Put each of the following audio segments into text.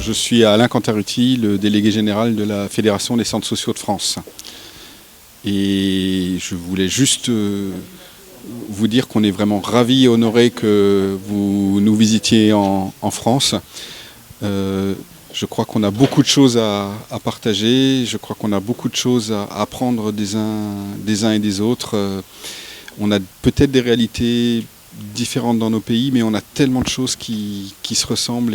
Je suis Alain Cantarutti, le délégué général de la Fédération des centres sociaux de France. Et je voulais juste vous dire qu'on est vraiment ravis et honorés que vous nous visitiez en France. Je crois qu'on a beaucoup de choses à partager, je crois qu'on a beaucoup de choses à apprendre des uns et des autres. On a peut-être des réalités différentes dans nos pays, mais on a tellement de choses qui se ressemblent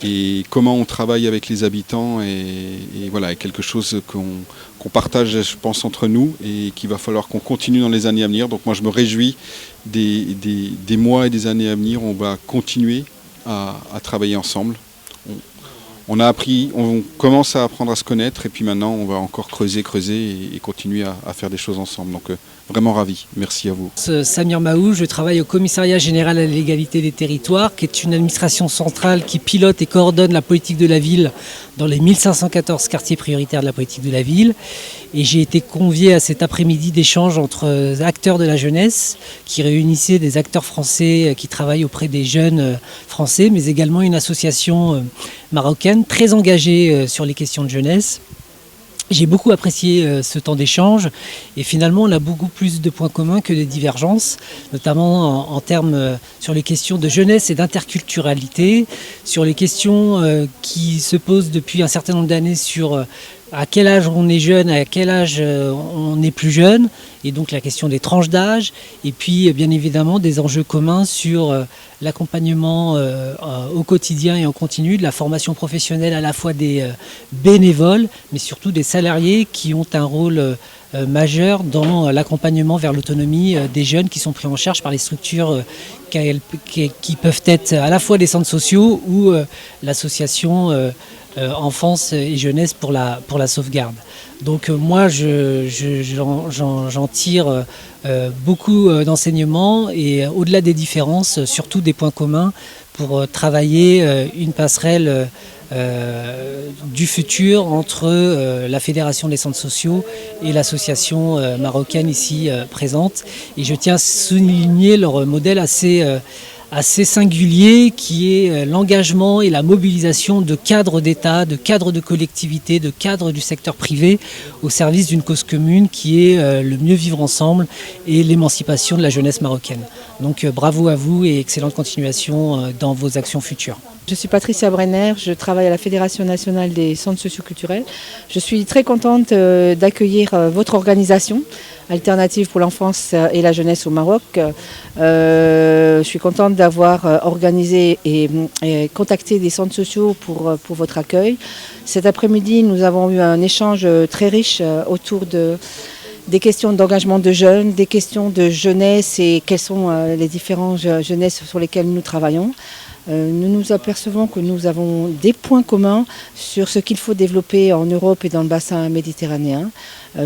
et comment on travaille avec les habitants et voilà, quelque chose qu'on partage, je pense, entre nous et qu'il va falloir qu'on continue dans les années à venir. Donc moi, je me réjouis des mois et des années à venir. On va continuer à travailler ensemble. On commence à apprendre à se connaître et puis maintenant, on va encore creuser et continuer à faire des choses ensemble. Donc vraiment ravi. Merci à vous. Samir Mahou, je travaille au Commissariat général à l'égalité des territoires, qui est une administration centrale qui pilote et coordonne la politique de la ville dans les 1514 quartiers prioritaires de la politique de la ville. Et j'ai été convié à cet après-midi d'échange entre acteurs de la jeunesse, qui réunissaient des acteurs français qui travaillent auprès des jeunes français, mais également une association marocaine très engagée sur les questions de jeunesse. J'ai beaucoup apprécié ce temps d'échange et finalement on a beaucoup plus de points communs que de divergences, notamment en termes sur les questions de jeunesse et d'interculturalité, sur les questions qui se posent depuis un certain nombre d'années sur à quel âge on est jeune, à quel âge on est plus jeune, et donc la question des tranches d'âge, et puis bien évidemment des enjeux communs sur l'accompagnement au quotidien et en continu, de la formation professionnelle à la fois des bénévoles, mais surtout des salariés qui ont un rôle majeur dans l'accompagnement vers l'autonomie des jeunes qui sont pris en charge par les structures qui peuvent être à la fois des centres sociaux ou l'association enfance et jeunesse pour la sauvegarde. Donc moi j'en tire beaucoup d'enseignements et au-delà des différences, surtout des points communs pour travailler une passerelle du futur entre la Fédération des centres sociaux et l'association marocaine ici présente. Et je tiens à souligner leur modèle assez singulier qui est l'engagement et la mobilisation de cadres d'État, de cadres de collectivités, de cadres du secteur privé au service d'une cause commune qui est le mieux vivre ensemble et l'émancipation de la jeunesse marocaine. Donc bravo à vous et excellente continuation dans vos actions futures. Je suis Patricia Brenner, je travaille à la Fédération nationale des centres socioculturels. Je suis très contente d'accueillir votre organisation, Alternative pour l'enfance et la jeunesse au Maroc. Je suis contente d'avoir organisé et contacté des centres sociaux pour votre accueil. Cet après-midi, nous avons eu un échange très riche autour des questions d'engagement de jeunes, des questions de jeunesse et quelles sont les différentes jeunesses sur lesquelles nous travaillons. Nous nous apercevons que nous avons des points communs sur ce qu'il faut développer en Europe et dans le bassin méditerranéen.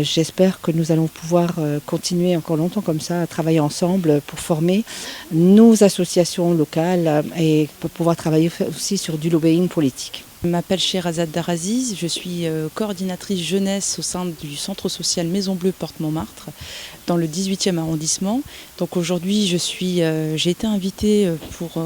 J'espère que nous allons pouvoir continuer encore longtemps comme ça à travailler ensemble pour former nos associations locales et pour pouvoir travailler aussi sur du lobbying politique. Je m'appelle Sherazade Daraziz, je suis coordinatrice jeunesse au sein du centre social Maison Bleue Porte Montmartre dans le 18e arrondissement. Donc aujourd'hui j'ai été invitée pour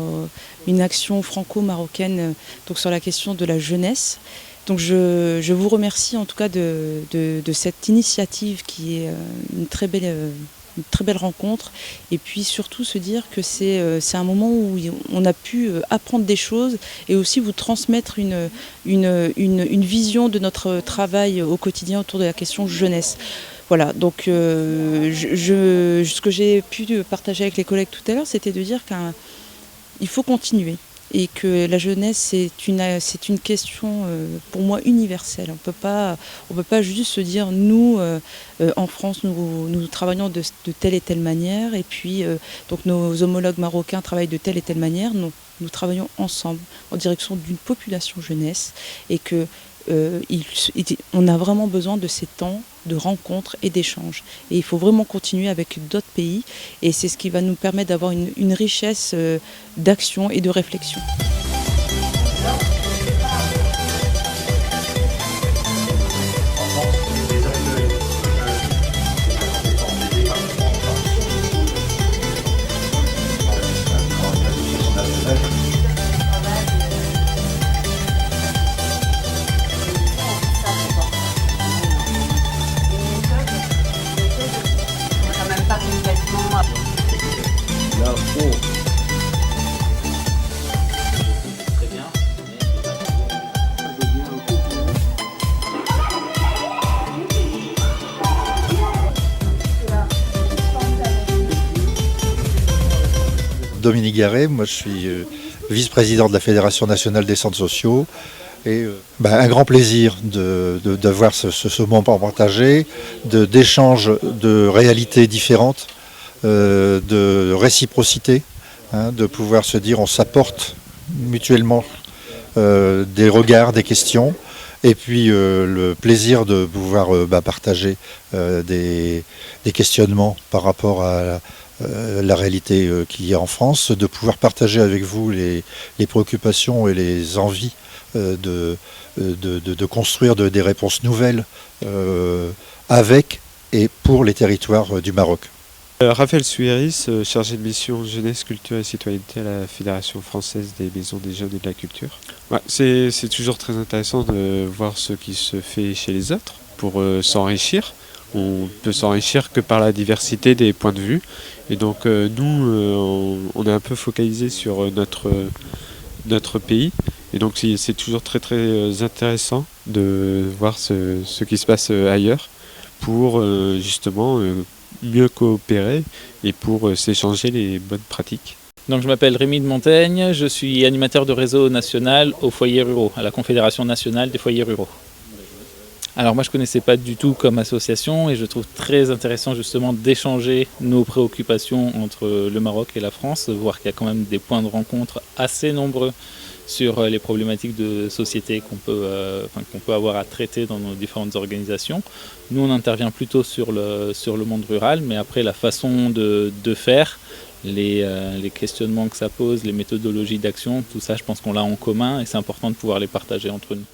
une action franco-marocaine sur la question de la jeunesse. Donc je vous remercie en tout cas de cette initiative qui est une très belle rencontre, et puis surtout se dire que c'est un moment où on a pu apprendre des choses et aussi vous transmettre une vision de notre travail au quotidien autour de la question jeunesse. Voilà, donc ce que j'ai pu partager avec les collègues tout à l'heure, c'était de dire qu'il faut continuer. Et que la jeunesse, c'est une question pour moi universelle. On peut pas juste se dire nous en France nous travaillons de telle et telle manière, et puis donc nos homologues marocains travaillent de telle et telle manière. Nous travaillons ensemble en direction d'une population jeunesse, et que on a vraiment besoin de ces temps de rencontres et d'échanges. Et il faut vraiment continuer avec d'autres pays, et c'est ce qui va nous permettre d'avoir une richesse d'action et de réflexion. Dominique Garret, moi je suis vice-président de la Fédération nationale des centres sociaux, et un grand plaisir d'avoir ce moment partagé, d'échanges de réalités différentes, de réciprocité, de pouvoir se dire on s'apporte mutuellement des regards, des questions, et puis le plaisir de pouvoir partager des questionnements par rapport à la réalité qu'il y a en France, de pouvoir partager avec vous les préoccupations et les envies de construire des réponses nouvelles avec et pour les territoires du Maroc. Raphaël Souiris, chargé de mission jeunesse, culture et citoyenneté à la Fédération française des maisons des jeunes et de la culture. C'est toujours très intéressant de voir ce qui se fait chez les autres pour s'enrichir. On peut s'enrichir que par la diversité des points de vue. Et donc nous, on est un peu focalisé sur notre pays. Et donc c'est toujours très très intéressant de voir ce qui se passe ailleurs pour justement mieux coopérer et pour s'échanger les bonnes pratiques. Donc je m'appelle Rémi de Montaigne, je suis animateur de réseau national aux foyers ruraux, à la Confédération nationale des foyers ruraux. Alors moi je ne connaissais pas du tout comme association, et je trouve très intéressant justement d'échanger nos préoccupations entre le Maroc et la France, voir qu'il y a quand même des points de rencontre assez nombreux sur les problématiques de société qu'on peut avoir à traiter dans nos différentes organisations. Nous on intervient plutôt sur le monde rural, mais après la façon de faire, les questionnements que ça pose, les méthodologies d'action, tout ça je pense qu'on l'a en commun, et c'est important de pouvoir les partager entre nous.